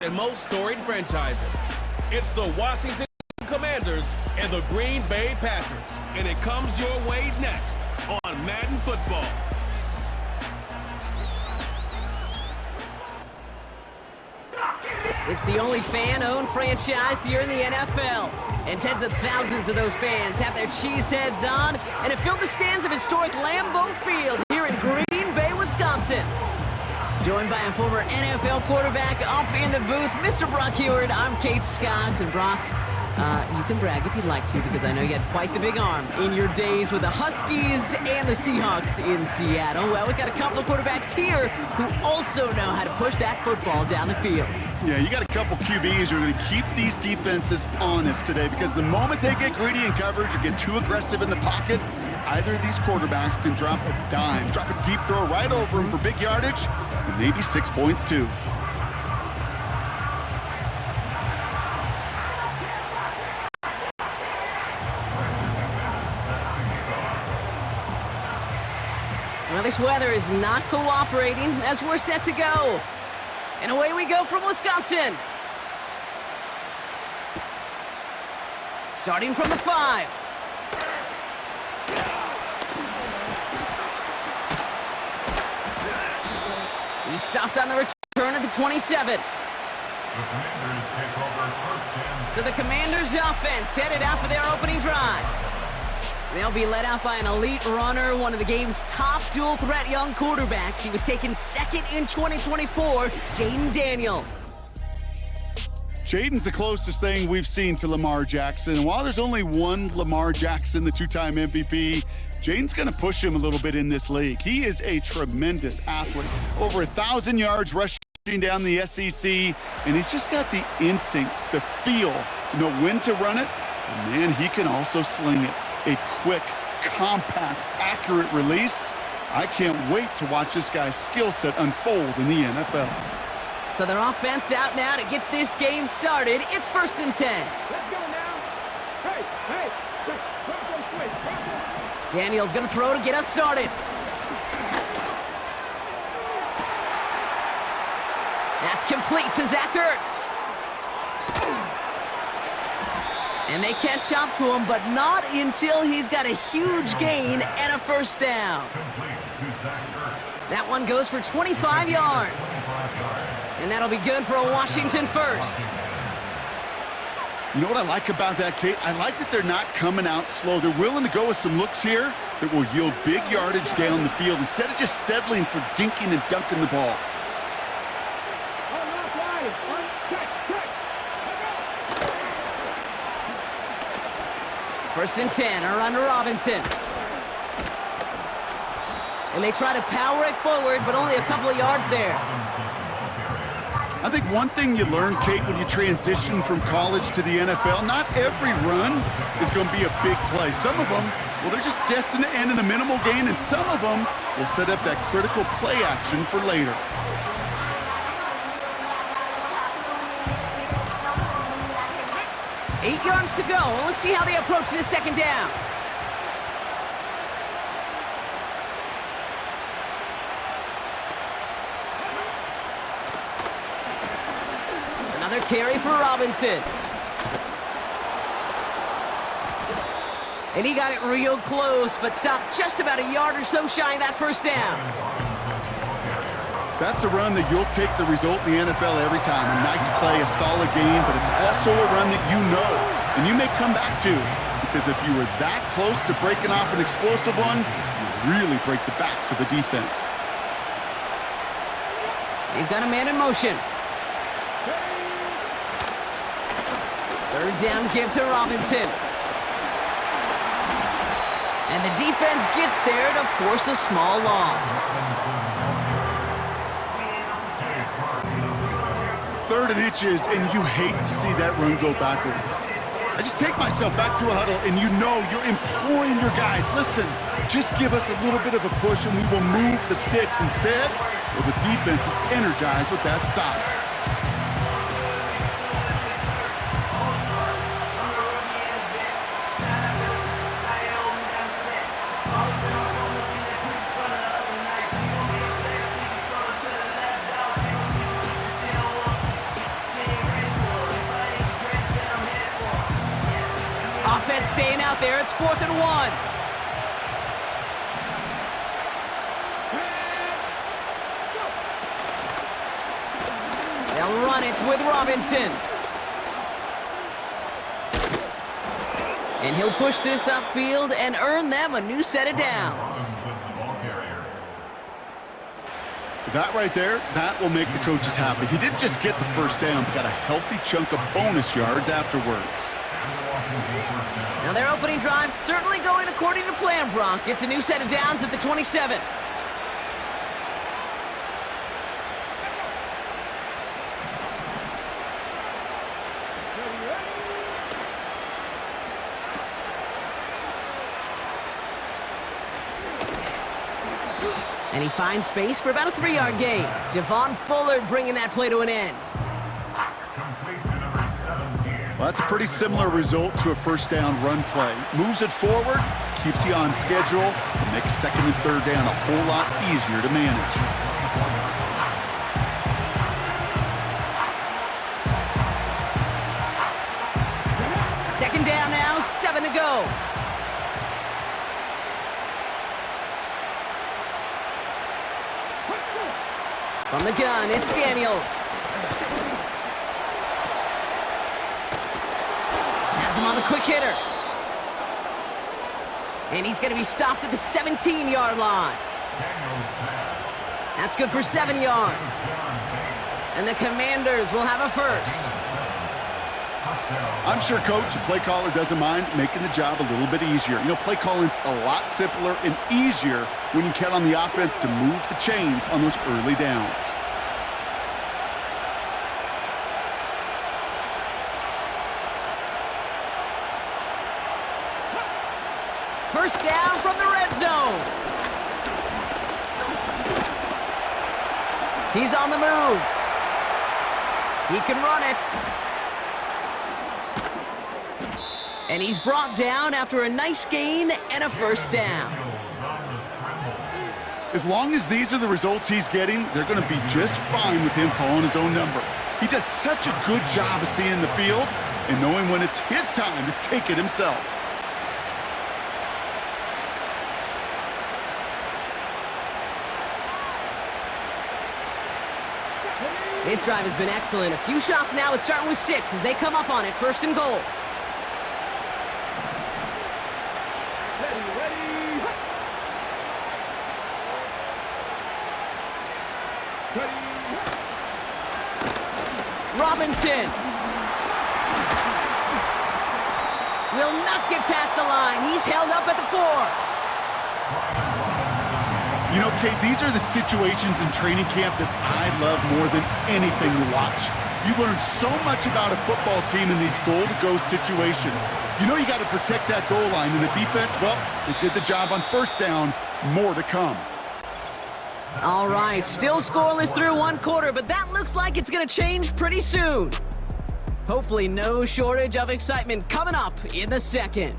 and most storied franchises. It's the Washington Commanders and the Green Bay Packers, and it comes your way next on Madden Football. It's the only fan-owned franchise here in the NFL. And tens of thousands of those fans have their cheeseheads on and have filled the stands of historic Lambeau Field here in Green Bay, Wisconsin. Joined by a former NFL quarterback up in the booth, Mr. Brock Heward. I'm Kate Scott, and Brock, you can brag if you'd like to, because I know you had quite the big arm in your days with the Huskies and the Seahawks in Seattle. Well, we've got a couple of quarterbacks here who also know how to push that football down the field. Yeah, you got a couple QBs who are going to keep these defenses honest today, because the moment they get greedy in coverage or get too aggressive in the pocket, either of these quarterbacks can drop a dime, drop a deep throw right over them for big yardage, and maybe 6 points too. Well, this weather is not cooperating as we're set to go. And away we go from Wisconsin. Starting from the 5. He's stopped on the return at the 27. So the Commanders' offense headed out for their opening drive. They'll be led out by an elite runner, one of the game's top dual-threat young quarterbacks. He was taken second in 2024, Jayden Daniels. Jayden's the closest thing we've seen to Lamar Jackson. And while there's only one Lamar Jackson, the two-time MVP, Jayden's going to push him a little bit in this league. He is a tremendous athlete. Over 1,000 yards rushing down the SEC, and he's just got the instincts, the feel to know when to run it. And man, he can also sling it. A quick, compact, accurate release. I can't wait to watch this guy's skill set unfold in the NFL. So their offense out now to get this game started. It's 1st and 10. Let's go now. Hey. Daniels going to throw to get us started. That's complete to Zach Ertz. And they catch up to him, but not until he's got a huge gain and a first down. That one goes for 25 yards. And that'll be good for a Washington first. You know what I like about that, Kate? I like that they're not coming out slow. They're willing to go with some looks here that will yield big yardage down the field instead of just settling for dinking and dunking the ball. 1st and 10, a run to Robinson. And they try to power it forward, but only a couple of yards there. I think one thing you learn, Kate, when you transition from college to the NFL, not every run is going to be a big play. Some of them, well, they're just destined to end in a minimal gain, and some of them will set up that critical play action for later. Eight yards to go. Let's see how they approach this second down. Another carry for Robinson. And he got it real close, but stopped just about a yard or so shy of that first down. That's a run that you'll take the result in the NFL every time. A nice play, a solid game, but it's also a run that you know and you may come back to, because if you were that close to breaking off an explosive one, you really break the backs of the defense. They've got a man in motion. 3rd down give to Robinson. And the defense gets there to force a small loss. 3rd and inches, and you hate to see that run go backwards. I just take myself back to a huddle, and you know you're imploring your guys, listen, just give us a little bit of a push and we will move the sticks. Instead, well, the defense is energized with that stop. staying out there. It's 4th and 1. They'll run it with Robinson. And he'll push this upfield and earn them a new set of downs. That right there, that will make the coaches happy. He didn't just get the first down, but got a healthy chunk of bonus yards afterwards. Now their opening drive certainly going according to plan, Brock. It's a new set of downs at the 27. And he finds space for about a 3-yard gain. Devon Bullard bringing that play to an end. Well, that's a pretty similar result to a first down run play. Moves it forward, keeps you on schedule, and makes second and third down a whole lot easier to manage. Second down now, 7 to go. From the gun, it's Daniels. Has him on the quick hitter. And he's going to be stopped at the 17-yard line. That's good for 7 yards. And the Commanders will have a first. I'm sure, Coach, the play caller doesn't mind making the job a little bit easier. You know, play calling's a lot simpler and easier when you count on the offense to move the chains on those early downs. First down from the red zone. He's on the move. He can run it. And he's brought down after a nice gain and a first down. As long as these are the results he's getting, they're going to be just fine with him calling his own number. He does such a good job of seeing the field and knowing when it's his time to take it himself. This drive has been excellent. A few shots now. It's starting with 6 as they come up on it. First and goal. Robinson will not get past the line. He's held up at the 4. You know, Kate, these are the situations in training camp that I love more than anything to watch. You learn so much about a football team in these goal-to-go situations. You know you got to protect that goal line, and the defense, well, they did the job on first down. More to come. All right, still scoreless through 1 quarter, but that looks like it's going to change pretty soon. Hopefully no shortage of excitement coming up in the second.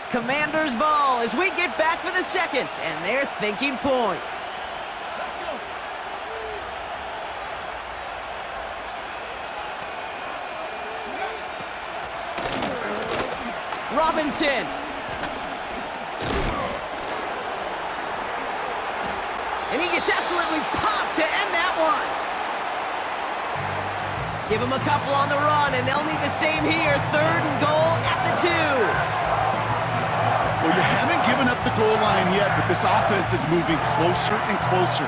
Commanders ball as we get back for the second, and they're thinking points. Robinson. And he gets absolutely popped to end that one. Give him a couple on the run, and they'll need the same here. 3rd and goal at the 2. Well, you haven't given up the goal line yet, but this offense is moving closer and closer.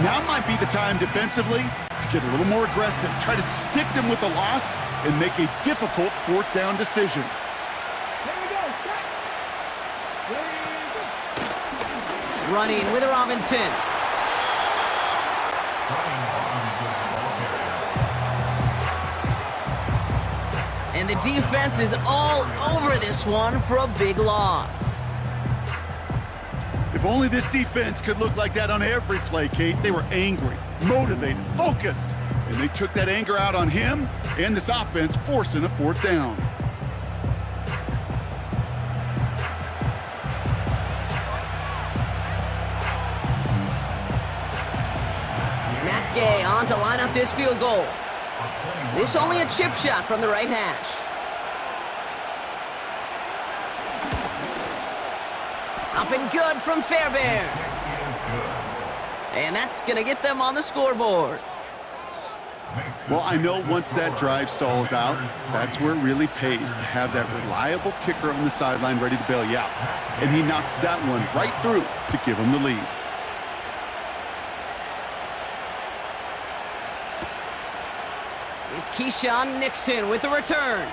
Now might be the time defensively to get a little more aggressive, try to stick them with the loss, and make a difficult 4th down decision. Running with Robinson. And the defense is all over this one for a big loss. If only this defense could look like that on every play, Kate. They were angry, motivated, focused, and they took that anger out on him And this offense forcing a 4th down. Matt Gay on to line up this field goal. This only a chip shot from the right hash. Up and good from Fairbairn. And that's going to get them on the scoreboard. Well, I know once that drive stalls out, that's where it really pays to have that reliable kicker on the sideline ready to bail you out. And he knocks that one right through to give him the lead. It's Keyshawn Nixon with the return.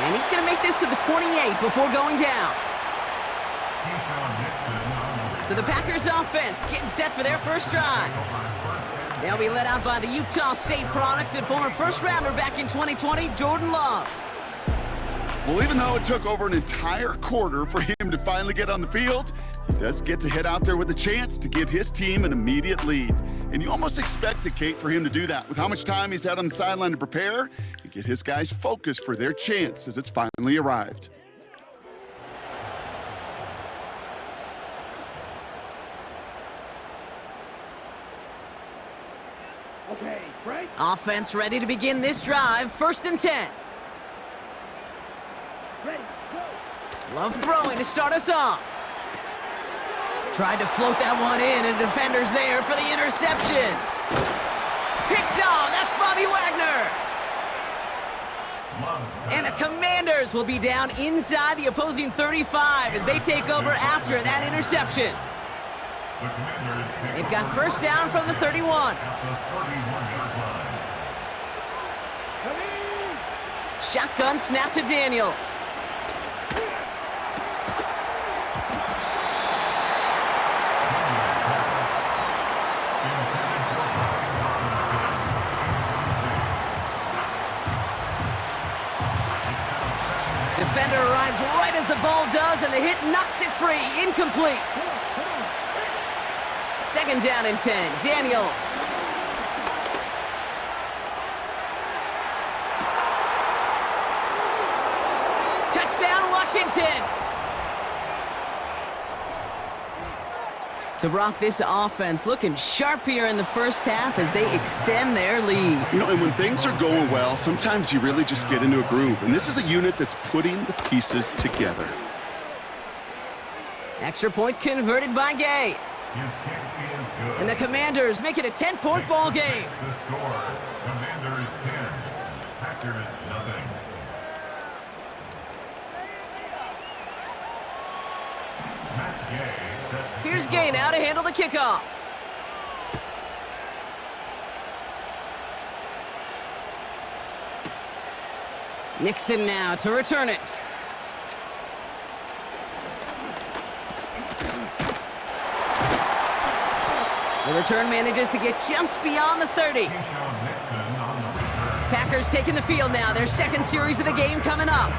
And he's going to make this to the 28 before going down. So the Packers offense getting set for their first drive. They'll be led out by the Utah State product and former first-rounder back in 2020, Jordan Love. Well, even though it took over an entire quarter for him to finally get on the field, he does get to head out there with a chance to give his team an immediate lead. And you almost expected, Kate, for him to do that with how much time he's had on the sideline to prepare and get his guys focused for their chance as it's finally arrived. Okay, break. Offense ready to begin this drive, 1st and 10. Ready, go. Love throwing to start us off. Tried to float that one in, and defender's there for the interception. Picked off, that's Bobby Wagner. And the Commanders will be down inside the opposing 35 as they take over after that interception. They've got first down from the 31. Shotgun snap to Daniels. Defender arrives right as the ball does, and the hit knocks it free. Incomplete. 2nd down and 10. Daniels. Touchdown, Washington. So, Brock, this offense looking sharp here in the first half as they extend their lead. You know, and when things are going well, sometimes you really just get into a groove. And this is a unit that's putting the pieces together. Extra point converted by Gay. And the Commanders make it a 10-point ball game. The score, Commanders 10, Packers nothing. Matt Gay set. Here's Gay now to handle the kickoff. Nixon now to return it. The return manages to get just beyond the 30. Packers taking the field now, their 2nd series of the game coming up.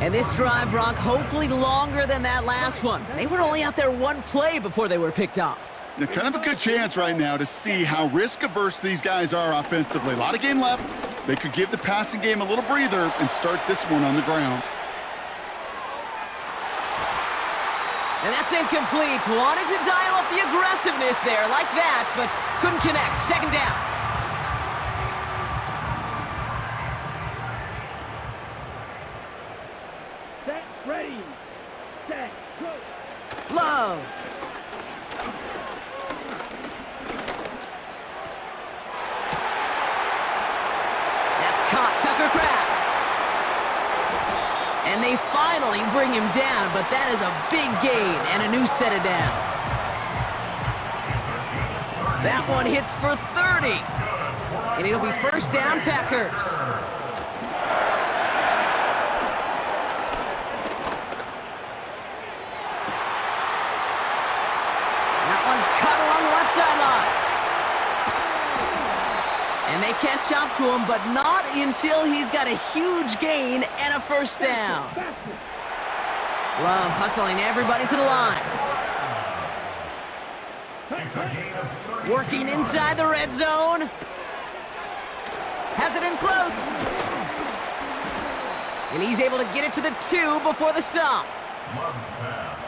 And this drive, Brock, hopefully longer than that last one. They were only out there 1 play before they were picked off. Yeah, kind of a good chance right now to see how risk-averse these guys are offensively. A lot of game left. They could give the passing game a little breather and start this one on the ground. And that's incomplete. Wanted to dial up the aggressiveness there like that, but couldn't connect. 2nd down. Set, ready, set, go. Love. That's caught Tucker Kraft. And they finally bring him down, but that is a big gain and a new set of downs. That one hits for 30. And it'll be first down, Packers. That one's cut along the left sideline. And they catch up to him, but not until he's got a huge gain and a first down. Love hustling everybody to the line. It's a gain of 30. Working inside the red zone. Has it in close. And he's able to get it to the 2 before the stop. Love's pass.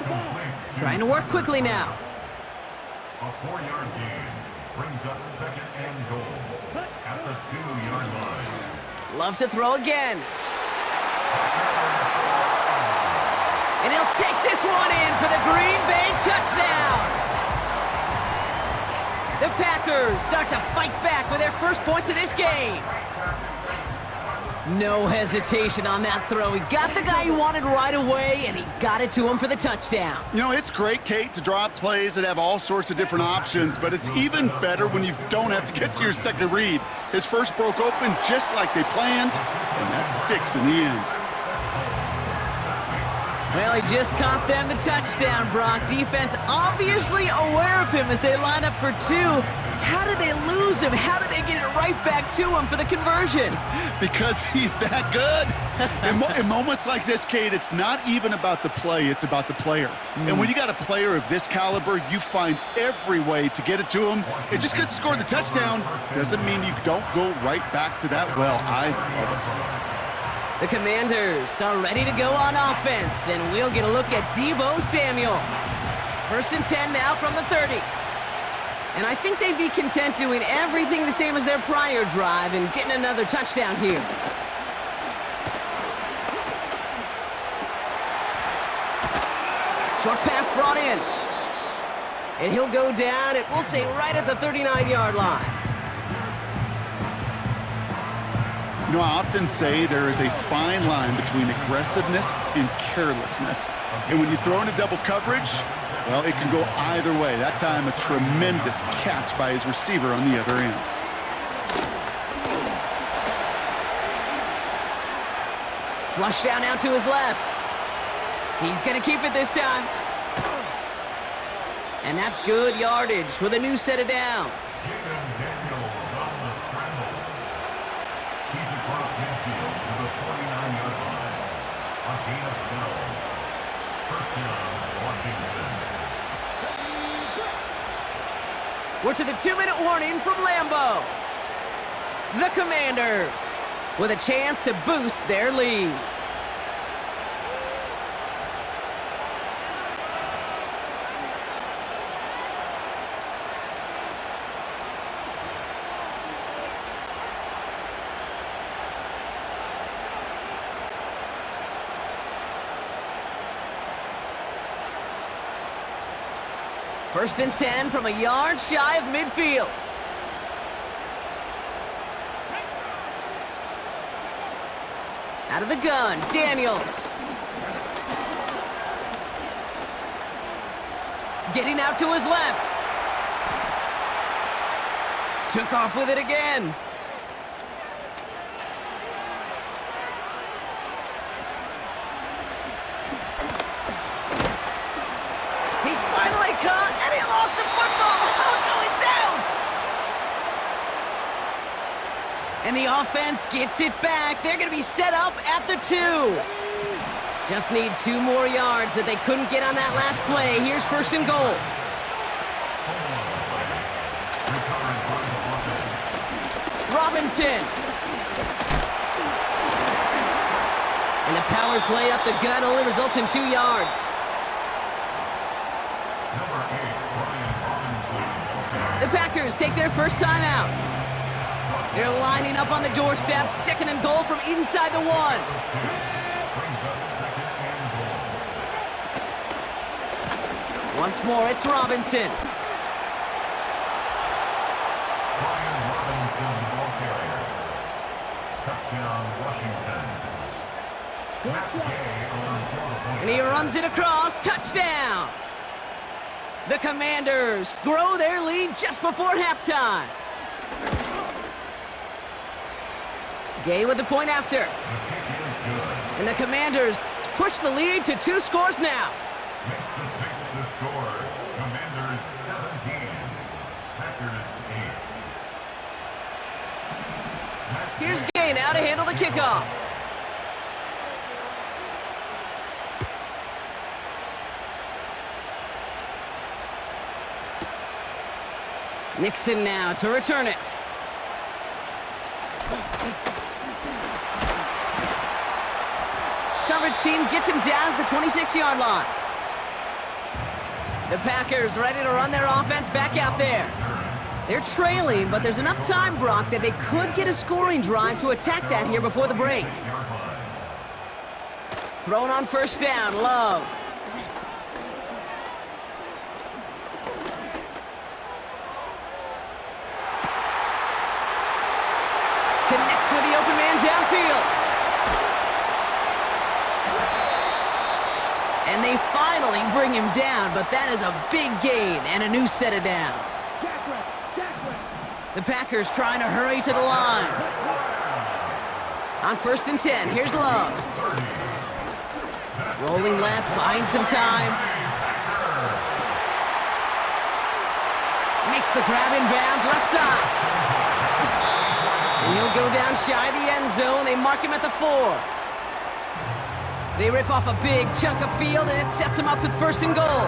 Complete. Trying to work quickly now. A 4-yard gain brings up second and goal at the 2-yard line. Love to throw again. And he'll take this one in for the Green Bay touchdown. The Packers start to fight back with their first points of this game. No hesitation on that throw. He got the guy he wanted right away, and he got it to him for the touchdown. You know, it's great, Kate, to draw up plays that have all sorts of different options, but it's even better when you don't have to get to your second read. His first broke open just like they planned, and that's 6 in the end. Well, he just caught them the touchdown, Brock. Defense obviously aware of him as they line up for 2. How did they lose him? How did they get it right back to him for the conversion? Because he's that good. In moments like this, Kate, it's not even about the play, it's about the player. And when you got a player of this caliber, you find every way to get it to him. And just because he scored the touchdown doesn't mean you don't go right back to that well. I love it. The Commanders are ready to go on offense, and we'll get a look at Deebo Samuel. 1st and 10 now from the 30. And I think they'd be content doing everything the same as their prior drive and getting another touchdown here. Short pass brought in. And he'll go down, and we'll say right at the 39-yard line. You know, I often say there is a fine line between aggressiveness and carelessness. And when you throw into double coverage, well, it can go either way. That time, a tremendous catch by his receiver on the other end. Flush down now to his left. He's going to keep it this time. And that's good yardage with a new set of downs. We're to the 2-minute warning from Lambeau. The Commanders with a chance to boost their lead. First and 10 from a yard shy of midfield. Out of the gun, Daniels. Getting out to his left. Took off with it again. He's finally caught, and he lost the football. Oh, no, it's out. And the offense gets it back. They're going to be set up at the 2. Just need 2 more yards that they couldn't get on that last play. Here's 1st and goal. Robinson. And the power play up the gut only results in 2 yards. The Packers take their first time out. They're lining up on the doorstep. 2nd and goal from inside the 1. Once more, it's Robinson. And he runs it across. Touchdown! The Commanders grow their lead just before halftime. Gay with the point after. And the Commanders push the lead to 2 scores now. The score, Commanders 17, Packers 8. Here's Gay now to handle the kickoff. Nixon now to return it. Coverage team gets him down at the 26-yard line. The Packers ready to run their offense back out there. They're trailing, but there's enough time, Brock, that they could get a scoring drive to attack that here before the break. Thrown on first down, Love. Connects with the open man downfield. And they finally bring him down, but that is a big gain and a new set of downs. The Packers trying to hurry to the line. On first and 10, here's Love. Rolling left, buying some time. Makes the grab in bounds, left side. And he'll go down shy of the end zone. They mark him at the 4. They rip off a big chunk of field, and it sets him up with first and goal.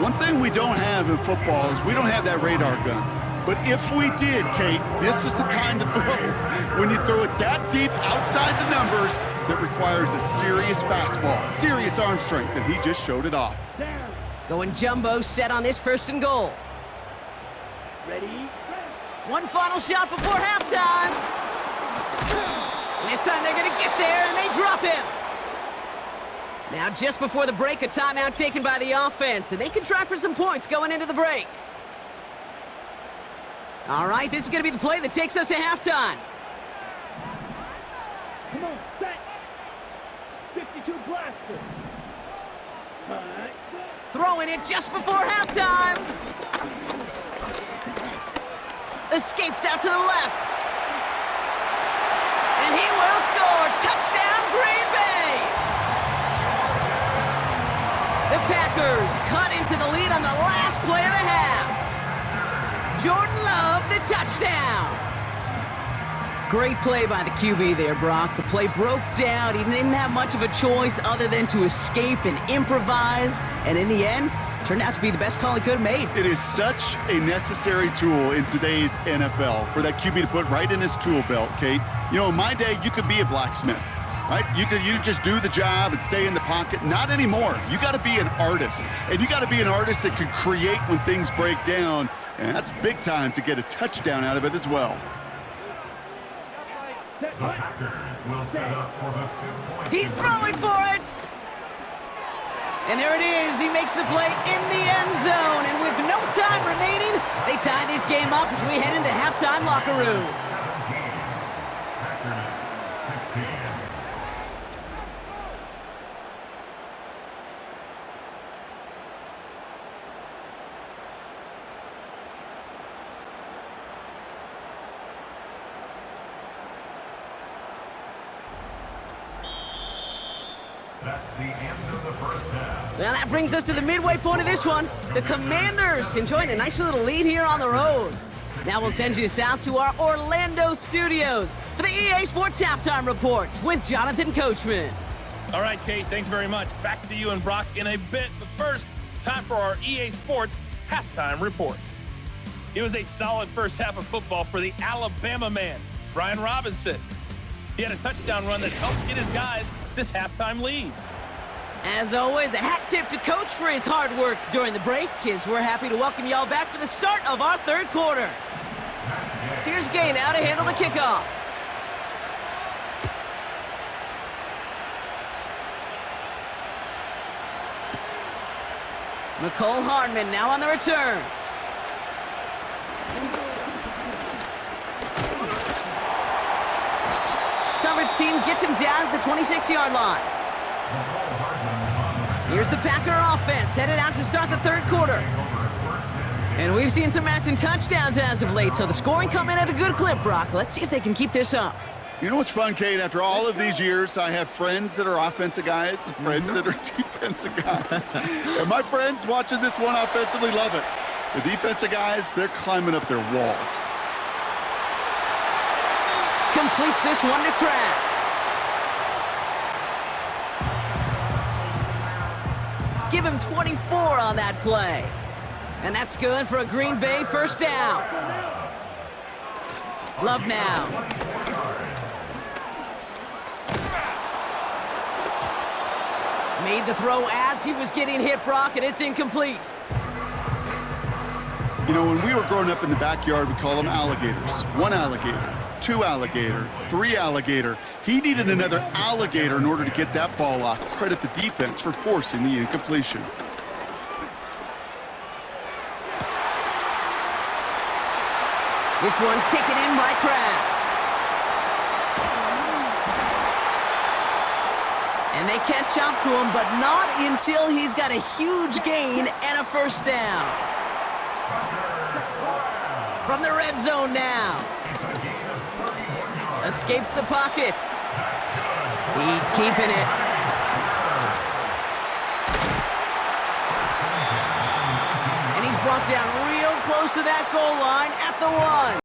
One thing we don't have in football is we don't have that radar gun. But if we did, Kate, this is the kind of throw, when you throw it that deep outside the numbers, that requires a serious fastball, serious arm strength, and he just showed it off. Going jumbo set on this first and goal. Ready? One final shot before halftime. And this time they're going to get there, and they drop him. Now, just before the break, a timeout taken by the offense, and they can try for some points going into the break. All right, this is going to be the play that takes us to halftime. Come on, set. 52 blaster. Throwing it just before halftime. Escapes out to the left. And he will score. Touchdown, Green Bay. The Packers cut into the lead on the last play of the half. Jordan Love, the touchdown. Great play by the QB there, Brock. The play broke down. He didn't have much of a choice other than to escape and improvise. And in the end, turned out to be the best call he could have made. It is such a necessary tool in today's NFL for that QB to put right in his tool belt, Kate. You know, in my day, you could be a blacksmith, right? You just do the job and stay in the pocket. Not anymore. You got to be an artist. And you got to be an artist that can create when things break down. And that's big time to get a touchdown out of it as well. The Packers will set up for the 2-point. He's throwing for it! And there it is. He makes the play in the end zone. And with no time remaining, they tie this game up as we head into halftime locker rooms. 17. Packers 16. That's the end of the first half. Well, that brings us to the midway point of this one. The Commanders enjoying a nice little lead here on the road. Now we'll send you south to our Orlando studios for the EA Sports Halftime Report with Jonathan Coachman. All right, Kate, thanks very much. Back to you and Brock in a bit. But first, time for our EA Sports Halftime Report. It was a solid first half of football for the Alabama man, Brian Robinson. He had a touchdown run that helped get his guys this halftime lead. As always, a hat tip to Coach for his hard work during the break, as we're happy to welcome y'all back for the start of our third quarter. Here's Gay now to handle the kickoff. Nicole Hardman now on the return. Coverage team gets him down at the 26-yard line. Here's the Packer offense headed out to start the third quarter. And we've seen some matching touchdowns as of late, so the scoring coming at a good clip, Brock. Let's see if they can keep this up. You know what's fun, Kate? After all of these years, I have friends that are offensive guys and friends that are defensive guys. And my friends watching this one offensively love it. The defensive guys, they're climbing up their walls. Completes this one to Kraft. Give him 24 on that play. And that's good for a Green Bay first down. Love now. Made the throw as he was getting hit, Brock, and it's incomplete. You know, when we were growing up in the backyard, we call them alligators. 1 alligator, 2 alligator, 3 alligator. He needed another alligator in order to get that ball off. Credit the defense for forcing the incompletion. This one taken in by Kraft. And they catch up to him, but not until he's got a huge gain and a first down. From the red zone now. Escapes the pocket. He's keeping it. And he's brought down real close to that goal line at the 1.